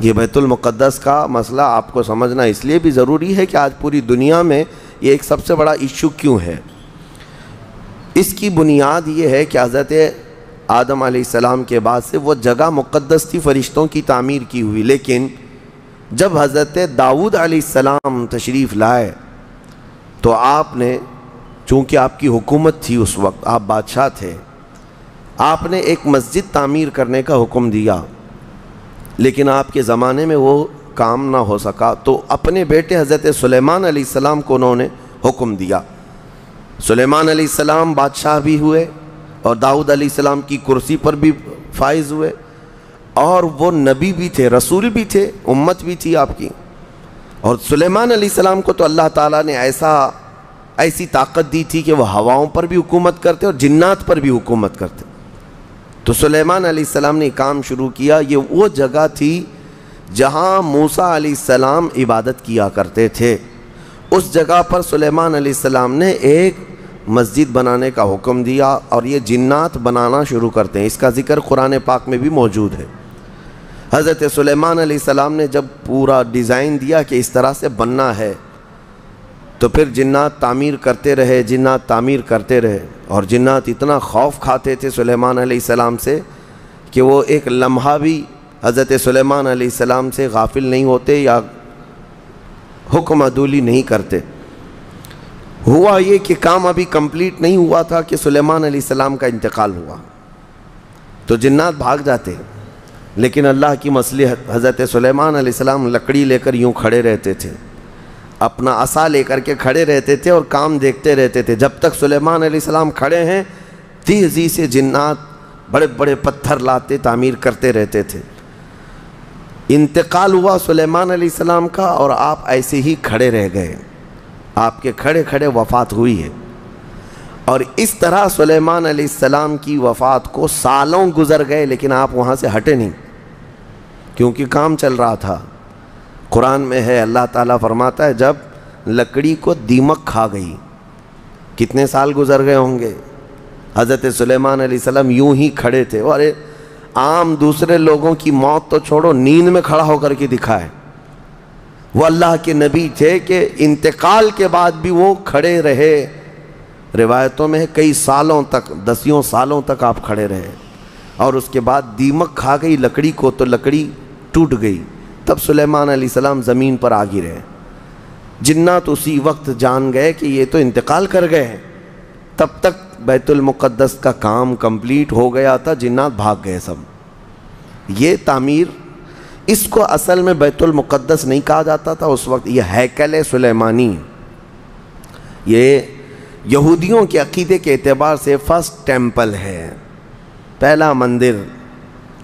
یہ بیت المقدس کا مسئلہ آپ کو سمجھنا اس لیے بھی ضروری ہے کہ آج پوری دنیا میں یہ ایک سب سے بڑا ایشو کیوں ہے۔ اس کی بنیاد یہ ہے کہ حضرت آدم علیہ السلام کے بعد سے وہ جگہ مقدس تھی، فرشتوں کی تعمیر کی ہوئی، لیکن جب حضرت داؤد علیہ السلام تشریف لائے تو آپ نے، چونکہ آپ کی حکومت تھی اس وقت، آپ بادشاہ تھے، آپ نے ایک مسجد تعمیر کرنے کا حکم دیا، لیکن آپ کے زمانے میں وہ کام نہ ہو سکا، تو اپنے بیٹے حضرت سلیمان علیہ السلام کو انہوں نے حکم دیا۔ سلیمان علیہ السلام بادشاہ بھی ہوئے اور داؤد علیہ السلام کی کرسی پر بھی فائز ہوئے، اور وہ نبی بھی تھے، رسول بھی تھے، امت بھی تھی آپ کی۔ اور سلیمان علیہ السلام کو تو اللہ تعالیٰ نے ایسی طاقت دی تھی کہ وہ ہواؤں پر بھی حکومت کرتے اور جنات پر بھی حکومت کرتے۔ تو سلیمان علیہ السلام نے کام شروع کیا۔ یہ وہ جگہ تھی جہاں موسیٰ علیہ السلام عبادت کیا کرتے تھے، اس جگہ پر سلیمان علیہ السلام نے ایک مسجد بنانے کا حکم دیا، اور یہ جنات بنانا شروع کرتے ہیں۔ اس کا ذکر قرآن پاک میں بھی موجود ہے۔ حضرت سلیمان علیہ السلام نے جب پورا ڈیزائن دیا کہ اس طرح سے بننا ہے، تو پھر جنات تعمیر کرتے رہے، جنات تعمیر کرتے رہے، اور جنات اتنا خوف کھاتے تھے سلیمان علیہ السلام سے کہ وہ ایک لمحہ بھی حضرت سلیمان علیہ السلام سے غافل نہیں ہوتے یا حکم عدولی نہیں کرتے۔ ہوا یہ کہ کام ابھی کمپلیٹ نہیں ہوا تھا کہ سلیمان علیہ السلام کا انتقال ہوا، تو جنات بھاگ جاتے، لیکن اللہ کی مصلحت، حضرت سلیمان علیہ السلام لکڑی لے کر یوں کھڑے رہتے تھے، اپنا عصا لے کر کے کھڑے رہتے تھے اور کام دیکھتے رہتے تھے۔ جب تک سلیمان علیہ السلام کھڑے ہیں، تیزی سے جنات بڑے بڑے پتھر لاتے، تعمیر کرتے رہتے تھے۔ انتقال ہوا سلیمان علیہ السلام کا، اور آپ ایسے ہی کھڑے رہ گئے، آپ کے کھڑے کھڑے وفات ہوئی ہے۔ اور اس طرح سلیمان علیہ السلام کی وفات کو سالوں گزر گئے، لیکن آپ وہاں سے ہٹے نہیں، کیونکہ کام چل رہا تھا۔ قرآن میں ہے، اللہ تعالیٰ فرماتا ہے جب لکڑی کو دیمک کھا گئی، کتنے سال گزر گئے ہوں گے، حضرت سلیمان علیہ السلام یوں ہی کھڑے تھے۔ ارے عام دوسرے لوگوں کی موت تو چھوڑو، نیند میں کھڑا ہو کر کے دکھائے۔ وہ اللہ کے نبی تھے کہ انتقال کے بعد بھی وہ کھڑے رہے۔ روایتوں میں کئی سالوں تک، 10 سالوں تک آپ کھڑے رہے، اور اس کے بعد دیمک کھا گئی لکڑی کو، تو لکڑی ٹوٹ گئی، تب سلیمان علیہ السلام زمین پر آ گرے۔ جنات اسی وقت جان گئے کہ یہ تو انتقال کر گئے ہیں، تب تک بیت المقدس کا کام کمپلیٹ ہو گیا تھا، جنات بھاگ گئے سب۔ یہ تعمیر، اس کو اصل میں بیت المقدس نہیں کہا جاتا تھا اس وقت، یہ ہیکل سلیمانی، یہ یہودیوں کے عقیدے کے اعتبار سے فرسٹ ٹیمپل ہے، پہلا مندر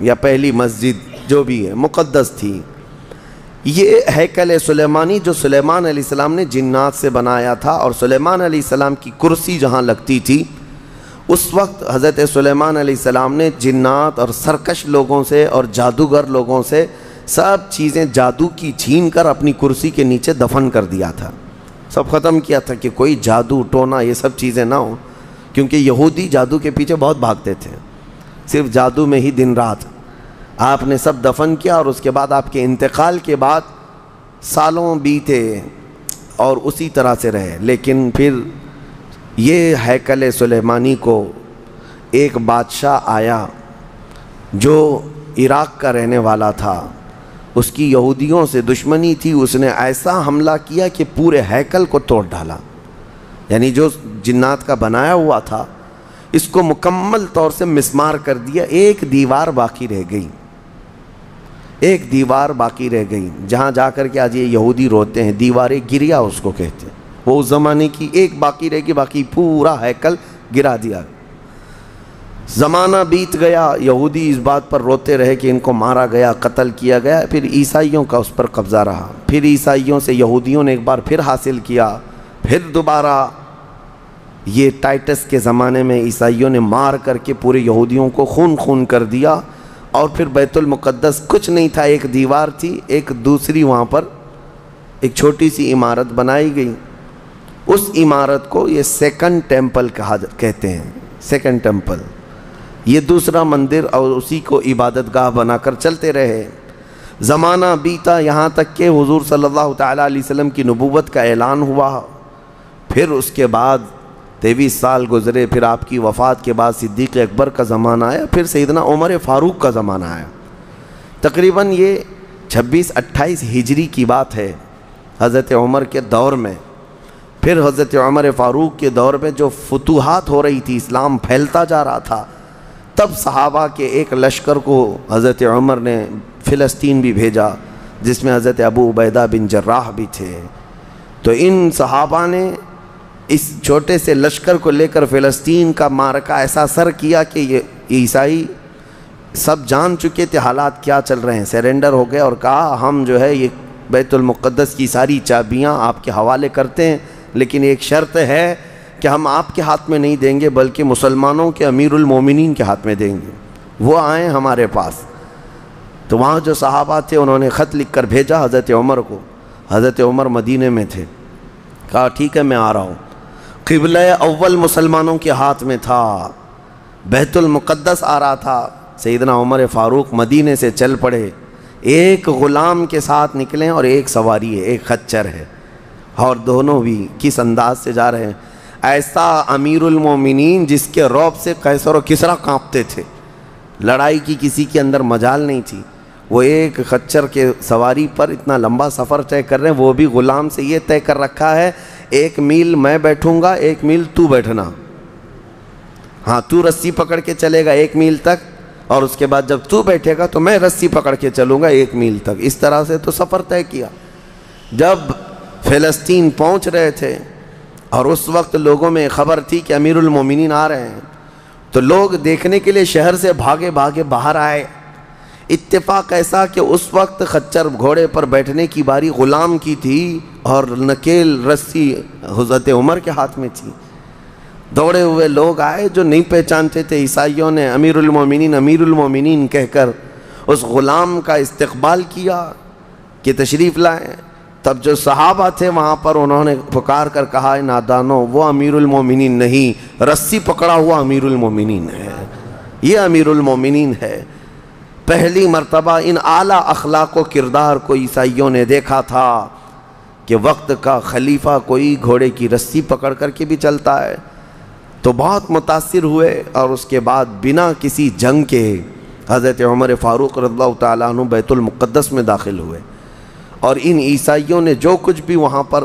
یا پہلی مسجد جو بھی ہے مقدس تھی۔ یہ ہیکل سلیمانی جو سلیمان علیہ السلام نے جنات سے بنایا تھا، اور سلیمان علیہ السلام کی کرسی جہاں لگتی تھی، اس وقت حضرت سلیمان علیہ السلام نے جنات اور سرکش لوگوں سے اور جادوگر لوگوں سے سب چیزیں جادو کی چھین کر اپنی کرسی کے نیچے دفن کر دیا تھا، سب ختم کیا تھا کہ کوئی جادو ٹونا یہ سب چیزیں نہ ہوں، کیونکہ یہودی جادو کے پیچھے بہت بھاگتے تھے، صرف جادو میں ہی دن رات۔ آپ نے سب دفن کیا، اور اس کے بعد آپ کے انتقال کے بعد سالوں بیتے اور اسی طرح سے رہے۔ لیکن پھر یہ ہیکل سلیمانی کو ایک بادشاہ آیا جو عراق کا رہنے والا تھا، اس کی یہودیوں سے دشمنی تھی، اس نے ایسا حملہ کیا کہ پورے ہیکل کو توڑ ڈالا، یعنی جو جنات کا بنایا ہوا تھا اس کو مکمل طور سے مسمار کر دیا، ایک دیوار باقی رہ گئی، ایک دیوار باقی رہ گئی، جہاں جا کر کے آج یہ یہودی روتے ہیں، دیوار گریا اس کو کہتے ہیں، وہ اس زمانے کی ایک باقی رہ گئی، باقی پورا ہیکل گرا دیا۔ زمانہ بیت گیا، یہودی اس بات پر روتے رہے کہ ان کو مارا گیا، قتل کیا گیا، پھر عیسائیوں کا اس پر قبضہ رہا، پھر عیسائیوں سے یہودیوں نے ایک بار پھر حاصل کیا، پھر دوبارہ یہ ٹائٹس کے زمانے میں عیسائیوں نے مار کر کے پورے یہودیوں کو خون خون کر دیا، اور پھر بیت المقدس کچھ نہیں تھا، ایک دیوار تھی، ایک دوسری وہاں پر ایک چھوٹی سی عمارت بنائی گئی، اس عمارت کو یہ سیکنڈ ٹیمپل کہتے ہیں، سیکنڈ ٹیمپل، یہ دوسرا مندر، اور اسی کو عبادت گاہ بنا کر چلتے رہے۔ زمانہ بیتا یہاں تک کہ حضور صلی اللہ تعالیٰ علیہ وسلم کی نبوت کا اعلان ہوا، پھر اس کے بعد 23 سال گزرے، پھر آپ کی وفات کے بعد صدیق اکبر کا زمانہ آیا، پھر سیدنا عمر فاروق کا زمانہ آیا۔ تقریباً یہ 26-28 ہجری کی بات ہے حضرت عمر کے دور میں۔ پھر حضرت عمر فاروق کے دور میں جو فتوحات ہو رہی تھی، اسلام پھیلتا جا رہا تھا، تب صحابہ کے ایک لشکر کو حضرت عمر نے فلسطین بھی بھیجا، جس میں حضرت ابو عبیدہ بن جراح بھی تھے۔ تو ان صحابہ نے اس چھوٹے سے لشکر کو لے کر فلسطین کا معرکہ ایسا سر کیا کہ یہ عیسائی سب جان چکے تھے حالات کیا چل رہے ہیں، سیرنڈر ہو گئے اور کہا ہم جو ہے یہ بیت المقدس کی ساری چابیاں آپ کے حوالے کرتے ہیں، لیکن ایک شرط ہے کہ ہم آپ کے ہاتھ میں نہیں دیں گے بلکہ مسلمانوں کے امیر المومنین کے ہاتھ میں دیں گے، وہ آئیں ہمارے پاس۔ تو وہاں جو صحابہ تھے انہوں نے خط لکھ کر بھیجا حضرت عمر کو۔ حضرت عمر مدینے میں تھے، کہا ٹھیک ہے میں آ رہا ہوں۔ قبلہ اول مسلمانوں کے ہاتھ میں تھا، بیت المقدس آ رہا تھا۔ سیدنا عمر فاروق مدینے سے چل پڑے، ایک غلام کے ساتھ نکلیں اور ایک سواری ہے، ایک خچر ہے، اور دونوں بھی کس انداز سے جا رہے ہیں، ایسا امیر المومنین جس کے رعب سے قیصر و کسریٰ کانپتے تھے، لڑائی کی کسی کے اندر مجال نہیں تھی۔ وہ ایک خچر کے سواری پر اتنا لمبا سفر طے کر رہے ہیں، وہ بھی غلام سے یہ طے کر رکھا ہے 1 میل میں بیٹھوں گا، 1 میل تو بیٹھنا، ہاں تو رسی پکڑ کے چلے گا 1 میل تک، اور اس کے بعد جب تو بیٹھے گا تو میں رسی پکڑ کے چلوں گا 1 میل تک۔ اس طرح سے تو سفر طے کیا۔ جب فلسطین پہنچ رہے تھے اور اس وقت لوگوں میں خبر تھی کہ امیر المومنین آ رہے ہیں، تو لوگ دیکھنے کے لیے شہر سے بھاگے بھاگے باہر آئے۔ اتفاق ایسا کہ اس وقت خچر گھوڑے پر بیٹھنے کی باری غلام کی تھی اور نکیل رسی حضرت عمر کے ہاتھ میں تھی۔ دوڑے ہوئے لوگ آئے جو نہیں پہچانتے تھے، عیسائیوں نے امیر المومنین کہہ کر اس غلام کا استقبال کیا کہ تشریف لائیں۔ تب جو صحابہ تھے وہاں پر انہوں نے پکار کر کہا نادانو، وہ امیر المومنین نہیں، رسی پکڑا ہوا امیر المومنین ہے، یہ امیر المومنین ہے۔ پہلی مرتبہ ان اعلیٰ اخلاق و کردار کو عیسائیوں نے دیکھا تھا کہ وقت کا خلیفہ کوئی گھوڑے کی رسی پکڑ کر کے بھی چلتا ہے، تو بہت متاثر ہوئے، اور اس کے بعد بنا کسی جنگ کے حضرت عمر فاروق رضی اللہ تعالیٰ عنہ بیت المقدس میں داخل ہوئے، اور ان عیسائیوں نے جو کچھ بھی وہاں پر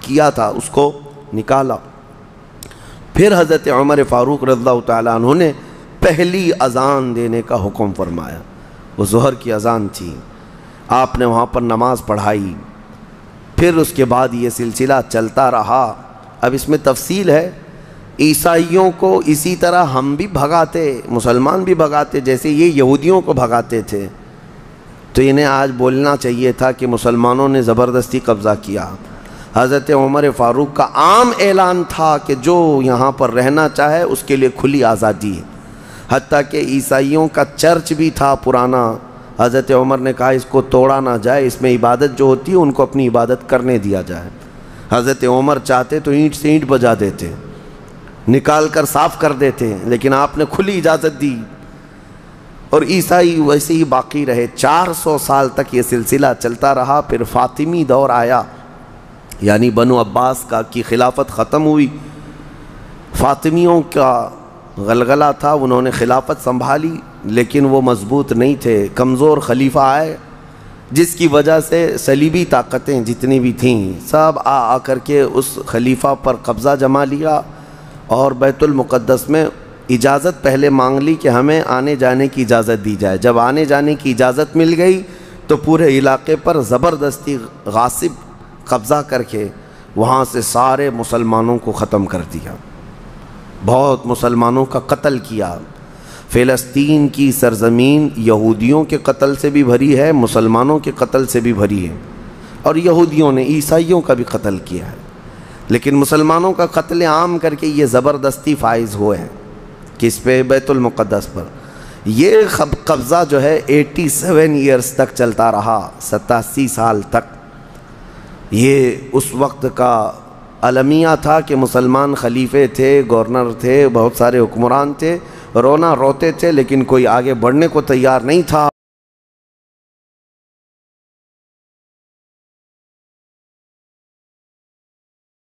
کیا تھا اس کو نکالا۔ پھر حضرت عمر فاروق رضی اللہ تعالیٰ عنہ نے پہلی اذان دینے کا حکم فرمایا، وہ ظہر کی اذان تھی، آپ نے وہاں پر نماز پڑھائی۔ پھر اس کے بعد یہ سلسلہ چلتا رہا۔ اب اس میں تفصیل ہے، عیسائیوں کو اسی طرح ہم بھی بھگاتے، مسلمان بھی بھگاتے، جیسے یہ یہودیوں کو بھگاتے تھے، تو انہیں آج بولنا چاہیے تھا کہ مسلمانوں نے زبردستی قبضہ کیا۔ حضرت عمر فاروق کا عام اعلان تھا کہ جو یہاں پر رہنا چاہے اس کے لیے کھلی آزادی ہے، حتیٰ کہ عیسائیوں کا چرچ بھی تھا پرانا، حضرت عمر نے کہا اس کو توڑا نہ جائے، اس میں عبادت جو ہوتی ہے ان کو اپنی عبادت کرنے دیا جائے۔ حضرت عمر چاہتے تو اینٹ سے اینٹ بجا دیتے، نکال کر صاف کر دیتے، لیکن آپ نے کھلی اجازت دی، اور عیسائی ویسے ہی باقی رہے۔ 400 سال تک یہ سلسلہ چلتا رہا۔ پھر فاطمی دور آیا، یعنی بنو عباس کی خلافت ختم ہوئی، فاطمیوں کا غلغلہ تھا، انہوں نے خلافت سنبھالی لیکن وہ مضبوط نہیں تھے، کمزور خلیفہ آئے، جس کی وجہ سے صلیبی طاقتیں جتنی بھی تھیں سب آ کر کے اس خلیفہ پر قبضہ جما لیا، اور بیت المقدس میں اجازت پہلے مانگ لی کہ ہمیں آنے جانے کی اجازت دی جائے۔ جب آنے جانے کی اجازت مل گئی تو پورے علاقے پر زبردستی غاصب قبضہ کر کے وہاں سے سارے مسلمانوں کو ختم کر دیا، بہت مسلمانوں کا قتل کیا۔ فلسطین کی سرزمین یہودیوں کے قتل سے بھی بھری ہے، مسلمانوں کے قتل سے بھی بھری ہے، اور یہودیوں نے عیسائیوں کا بھی قتل کیا ہے، لیکن مسلمانوں کا قتل عام کر کے یہ زبردستی فائز ہوئے ہیں، کس پہ؟ بیت المقدس پر۔ یہ قبضہ جو ہے 87 ایئرز تک چلتا رہا، 87 سال تک۔ یہ اس وقت کا المیہ تھا کہ مسلمان خلیفے تھے، گورنر تھے، بہت سارے حکمران تھے، رونا روتے تھے، لیکن کوئی آگے بڑھنے کو تیار نہیں تھا۔